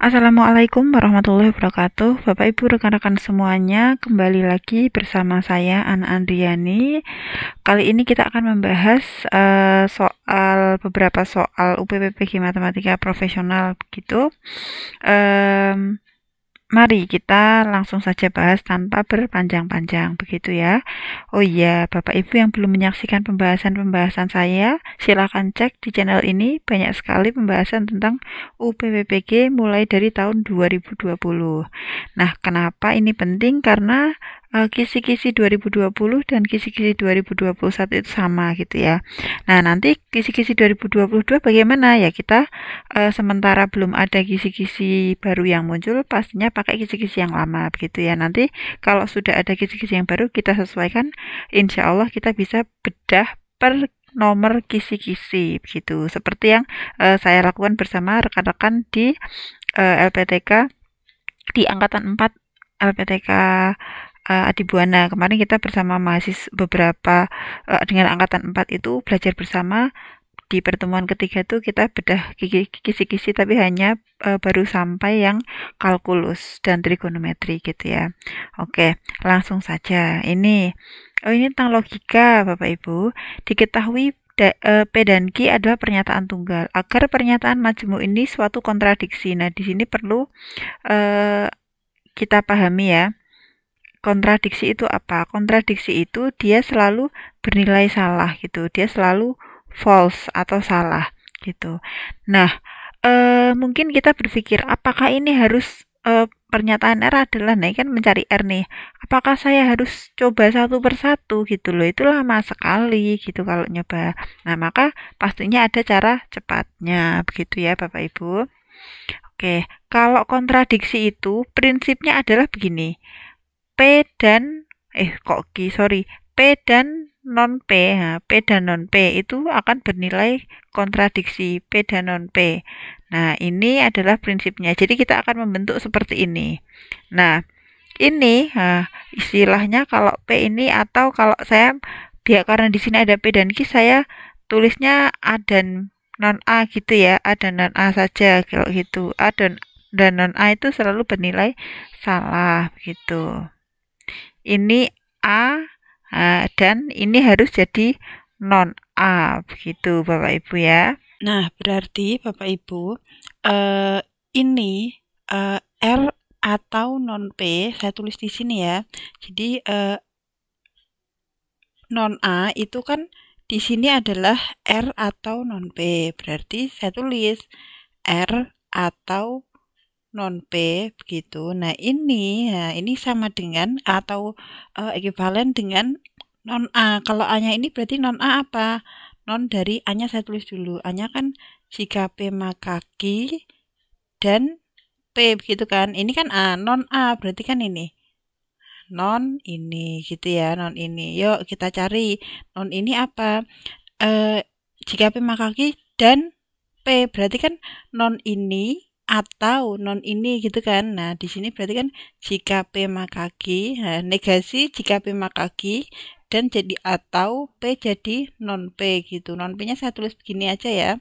Assalamualaikum warahmatullahi wabarakatuh. Bapak Ibu rekan-rekan semuanya, kembali lagi bersama saya Ana Andriani. Kali ini kita akan membahas beberapa soal UPPPG Matematika Profesional begitu. Mari kita langsung saja bahas tanpa berpanjang-panjang begitu ya. Oh iya, Bapak Ibu yang belum menyaksikan pembahasan-pembahasan saya, silakan cek di channel ini, banyak sekali pembahasan tentang UPPPG mulai dari tahun 2020. Nah, kenapa ini penting? Karena kisi-kisi 2020 dan kisi-kisi 2021 itu sama gitu ya. Nah, nanti kisi-kisi 2022 bagaimana ya? Kita sementara belum ada kisi-kisi baru yang muncul, pastinya pakai kisi-kisi yang lama begitu ya. Nanti kalau sudah ada kisi-kisi yang baru kita sesuaikan, insya Allah kita bisa bedah per nomor kisi-kisi begitu. Seperti yang saya lakukan bersama rekan-rekan di LPTK di angkatan 4 LPTK Adibuana. Kemarin kita bersama mahasiswa beberapa dengan angkatan 4 itu belajar bersama. Di pertemuan ketiga tuh kita bedah kisi-kisi tapi hanya baru sampai yang kalkulus dan trigonometri gitu ya. Oke, langsung saja. Ini tentang logika Bapak Ibu. Diketahui P dan Q adalah pernyataan tunggal. Agar pernyataan majemuk ini suatu kontradiksi. Nah, di sini perlu kita pahami ya. Kontradiksi itu apa? Kontradiksi itu dia selalu bernilai salah gitu. Dia selalu false atau salah gitu. Nah, mungkin kita berpikir apakah ini harus pernyataan R adalah nah kan mencari R nih. Apakah saya harus coba satu persatu gitu loh? Itu lama sekali gitu kalau nyoba. Nah, maka pastinya ada cara cepatnya begitu ya Bapak Ibu. Oke, kalau kontradiksi itu prinsipnya adalah begini. P dan P dan non P. Nah, P dan non P itu akan bernilai kontradiksi P dan non P. Nah, ini adalah prinsipnya. Jadi kita akan membentuk seperti ini. Nah, istilahnya kalau P ini atau kalau saya karena di sini ada P dan Q, saya tulisnya A dan non A gitu ya. A dan non A saja kalau gitu. A dan non A itu selalu bernilai salah gitu. Ini A dan ini harus jadi non A begitu Bapak Ibu ya. Nah, berarti Bapak Ibu ini R atau non P saya tulis di sini ya. Jadi non A itu kan di sini adalah R atau non P. Berarti saya tulis R atau non P begitu. Nah, ini sama dengan atau ekuivalen dengan non A. Kalau A-nya ini berarti non A apa? Non dari A-nya saya tulis dulu. A-nya kan jika P maka Q dan P begitu kan. Ini kan A, non A berarti kan ini. Non ini gitu ya, non ini. Yuk kita cari non ini apa? Jika P maka Q dan P berarti kan non ini atau non ini gitu kan. Nah, di sini berarti kan jika P maka Q, nah, negasi jika P maka Q dan jadi atau P jadi non P gitu. Non P-nya saya tulis begini aja ya.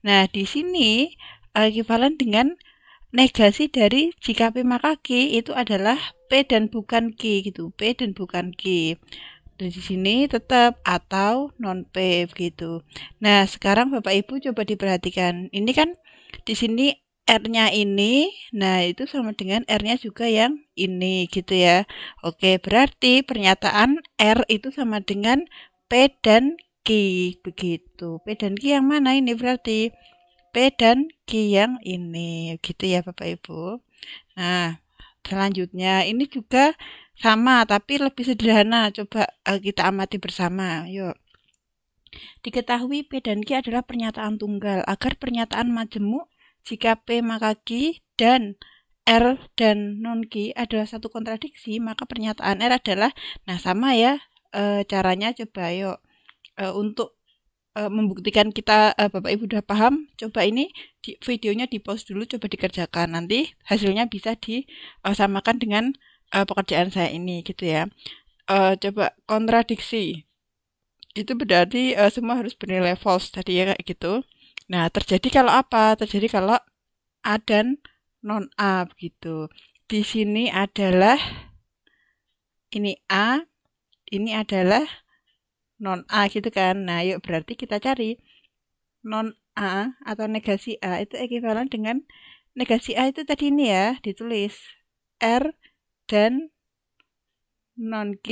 Nah, di sini ekuivalen dengan negasi dari jika P maka Q itu adalah P dan bukan Q gitu. P dan bukan Q. Dan di sini tetap atau non P begitu. Nah, sekarang Bapak Ibu coba diperhatikan. Ini kan di sini R-nya ini, nah itu sama dengan R-nya juga yang ini gitu ya. Oke, berarti pernyataan R itu sama dengan P dan Q begitu. P dan Q yang mana ini berarti? P dan Q yang ini gitu ya Bapak Ibu. Nah, selanjutnya ini juga sama tapi lebih sederhana. Coba kita amati bersama. Yuk. Diketahui P dan Q adalah pernyataan tunggal. Agar pernyataan majemuk jika P maka Q dan R dan non Q adalah satu kontradiksi, maka pernyataan R adalah, nah sama ya caranya coba yuk. Untuk membuktikan kita Bapak Ibu udah paham, coba ini videonya di pause dulu, coba dikerjakan. Nanti hasilnya bisa disamakan dengan pekerjaan saya ini gitu ya. Coba kontradiksi. Itu berarti semua harus bernilai false tadi ya kayak gitu. Nah, terjadi kalau apa? Terjadi kalau A dan non A begitu. Di sini adalah ini A, ini adalah non A gitu kan. Nah, yuk berarti kita cari non A atau negasi A itu ekuivalen dengan negasi A itu tadi ini ya, ditulis R dan non Q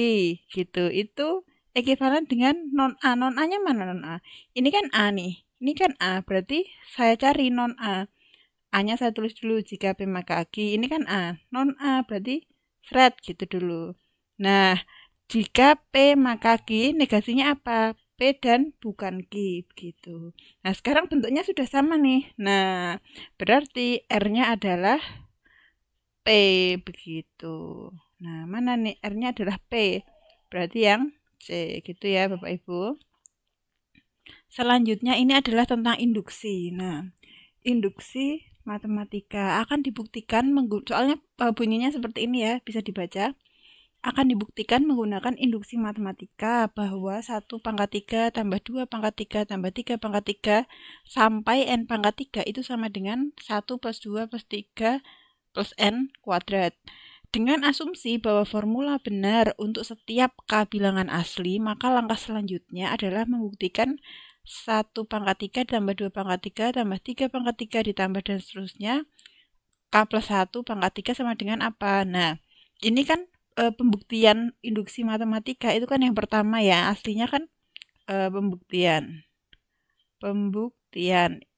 gitu. Itu ekuivalen dengan non A. Non A-nya mana non A? Ini kan A nih. Ini kan A, berarti saya cari non A. A-nya saya tulis dulu jika P maka Q. Ini kan A. Non A berarti thread gitu dulu. Nah, jika P maka Q, negasinya apa? P dan bukan Q begitu. Nah, sekarang bentuknya sudah sama nih. Nah, berarti R-nya adalah P begitu. Nah, mana nih? R-nya adalah P. Berarti yang C gitu ya Bapak Ibu. Selanjutnya ini adalah tentang induksi. Nah, induksi matematika akan dibuktikan soalnya bunyinya seperti ini ya, bisa dibaca. Akan dibuktikan menggunakan induksi matematika bahwa 1 pangkat 3 tambah 2 pangkat 3 tambah 3 pangkat 3 sampai n pangkat 3 itu sama dengan 1 plus 2 plus 3 plus n kuadrat. Dengan asumsi bahwa formula benar untuk setiap k bilangan asli, maka langkah selanjutnya adalah membuktikan 1 pangkat 3 tambah 2 pangkat 3 tambah 3 pangkat 3 ditambah dan seterusnya k plus 1 pangkat 3 sama dengan apa. Nah, ini kan pembuktian induksi matematika itu kan yang pertama ya, aslinya kan pembuktian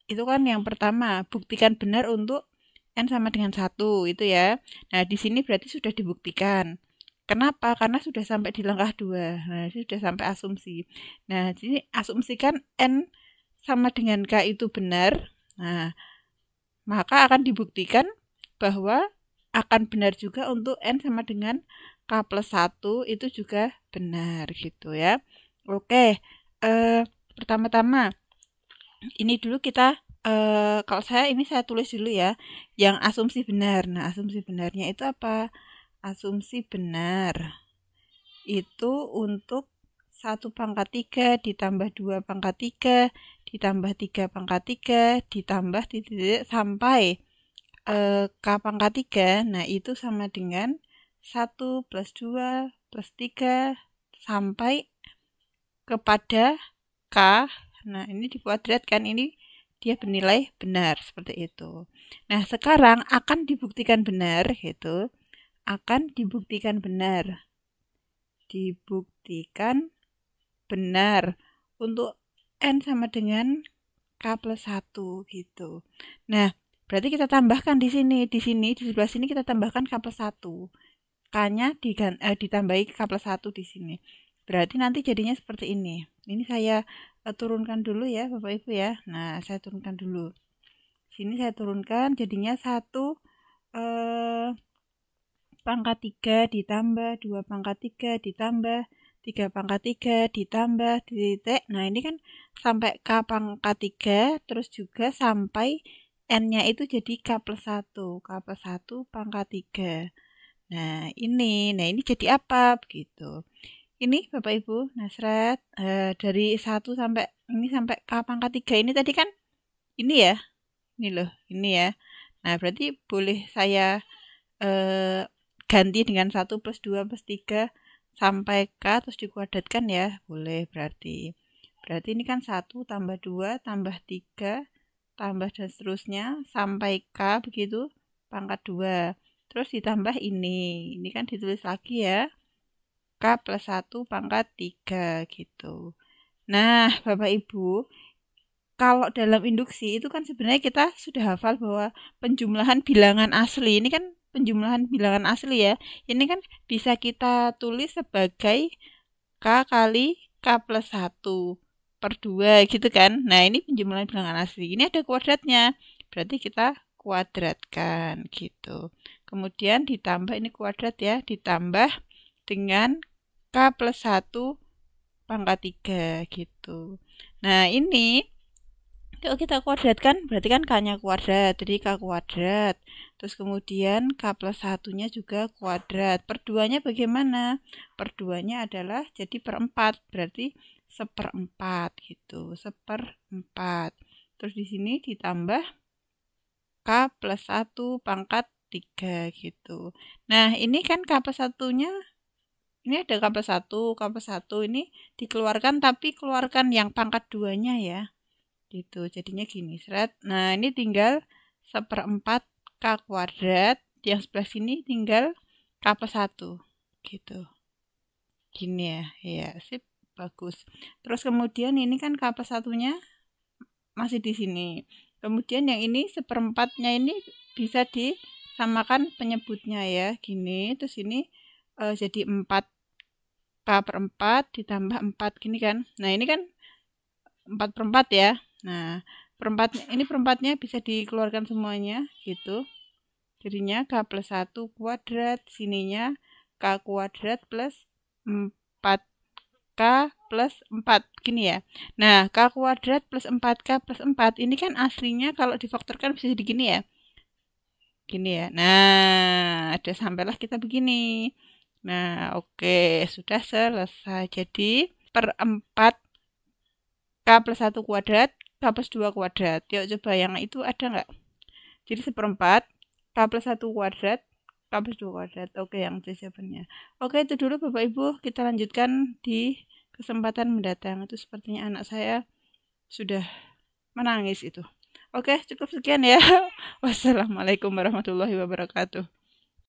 itu kan yang pertama, buktikan benar untuk n sama dengan 1 itu ya. Nah, di sini berarti sudah dibuktikan. Kenapa? Karena sudah sampai di langkah 2. Nah, sudah sampai asumsi. Nah, jadi asumsikan n sama dengan k itu benar. Nah, maka akan dibuktikan bahwa akan benar juga untuk n sama dengan k plus 1 itu juga benar gitu ya. Oke, pertama-tama ini dulu kita kalau saya tulis dulu ya yang asumsi benar. Nah, asumsi benarnya itu apa? Asumsi benar itu untuk 1 pangkat 3 ditambah 2 pangkat 3 ditambah 3 pangkat 3 ditambah titik sampai k pangkat 3. Nah, itu sama dengan 1 plus 2 plus 3 sampai kepada k. Nah, ini dikuadratkan, ini dia bernilai benar seperti itu. Nah, sekarang akan dibuktikan benar gitu. Akan dibuktikan benar. Dibuktikan benar untuk n sama dengan k plus 1 gitu. Nah, berarti kita tambahkan di sini di sebelah sini kita tambahkan k plus 1. K-nya ditambahi k plus 1 di sini. Berarti nanti jadinya seperti ini. Ini saya turunkan dulu ya Bapak Ibu ya. Nah, saya turunkan dulu. Sini saya turunkan jadinya 1 pangkat 3 ditambah 2 pangkat 3 ditambah 3 pangkat 3 ditambah titik. Nah, ini kan sampai k pangkat 3 terus juga sampai n-nya itu jadi k plus 1. K plus 1 pangkat 3. Nah, ini jadi apa begitu. Ini Bapak Ibu, nasrat dari 1 sampai ini sampai k pangkat 3 ini tadi kan ini ya. Ini loh, ini ya. Nah, berarti boleh saya ganti dengan 1 plus 2 plus 3 sampai k terus dikuadratkan ya. Boleh berarti. Berarti ini kan 1 tambah 2 tambah 3 tambah dan seterusnya sampai k begitu pangkat 2. Terus ditambah ini. Ini kan ditulis lagi ya. K plus 1 pangkat 3 gitu. Nah, Bapak Ibu, kalau dalam induksi itu kan sebenarnya kita sudah hafal bahwa penjumlahan bilangan asli ini kan penjumlahan bilangan asli ya. Ini kan bisa kita tulis sebagai K kali K plus 1 per 2 gitu kan. Nah, ini penjumlahan bilangan asli. Ini ada kuadratnya. Berarti kita kuadratkan gitu. Kemudian ditambah ini kuadrat ya, ditambah dengan K plus 1 pangkat 3 gitu. Nah, ini kalau kita kuadratkan berarti kan K-nya kuadrat, jadi K kuadrat. Terus kemudian K plus 1-nya juga kuadrat. Per 2-nya bagaimana? Per 2-nya adalah jadi per 4, berarti seperempat gitu, seperempat. Terus di sini ditambah K plus 1 pangkat 3 gitu. Nah, ini kan K plus 1-nya, ini ada K plus 1 ini dikeluarkan, tapi keluarkan yang pangkat 2-nya ya. Gitu, jadinya gini, seret. Nah, ini tinggal 1/4 K kuadrat, yang sebelah sini tinggal K plus 1. Gitu. Gini ya, ya, sip, bagus. Terus kemudian ini kan K plus 1-nya masih di sini. Kemudian yang ini 1/4-nya ini bisa disamakan penyebutnya ya, gini. Terus ini jadi 4 K per 4 ditambah 4 gini kan. Nah, ini kan 4/4 ya. Nah, perempatnya bisa dikeluarkan semuanya gitu. Jadinya K plus 1 kuadrat, sininya K kuadrat plus 4K plus 4 gini ya. Nah, K kuadrat plus 4K plus 4 ini kan aslinya kalau difaktorkan bisa jadi gini ya. Gini ya. Nah, ada sampailah kita begini. Nah, oke, sudah selesai. Jadi, per 4 K plus 1 kuadrat, K plus 2 kuadrat. Yuk coba yang itu ada nggak? Jadi 1/4 K plus 1 kuadrat, K plus 2 kuadrat. Oke, yang itu jawabannya. Oke, itu dulu Bapak Ibu. Kita lanjutkan di kesempatan mendatang. Itu sepertinya anak saya sudah menangis itu. Oke, cukup sekian ya. Wassalamualaikum warahmatullahi wabarakatuh.